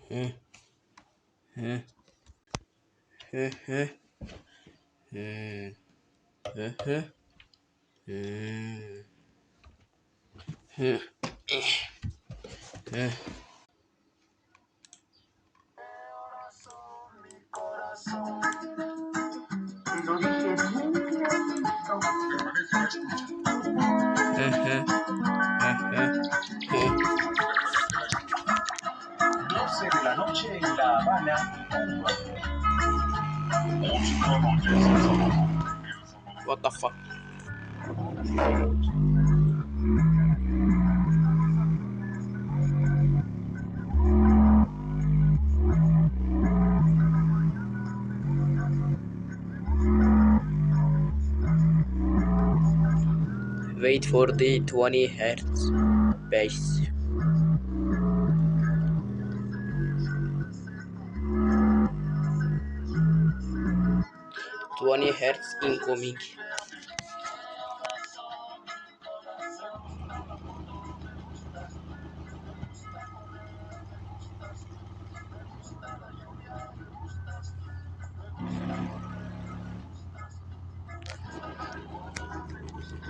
Huh, huh, huh, huh, huh, huh, huh, huh. Doce de la noche en La Habana, Cuba. What the fuck? Wait for the 20 hertz bass. 20 hertz incoming.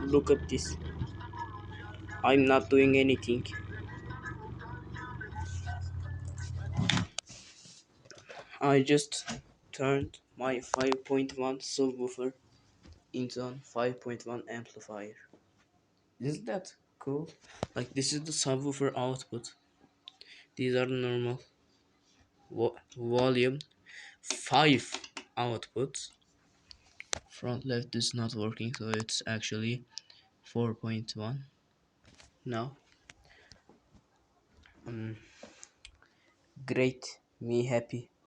Look at this. I'm not doing anything. I just turned my 5.1 subwoofer into a 5.1 amplifier. Isn't that cool? Like, this is the subwoofer output. These are the normal volume 5 outputs. Front left is not working, so it's actually 4.1 now. Great, me happy.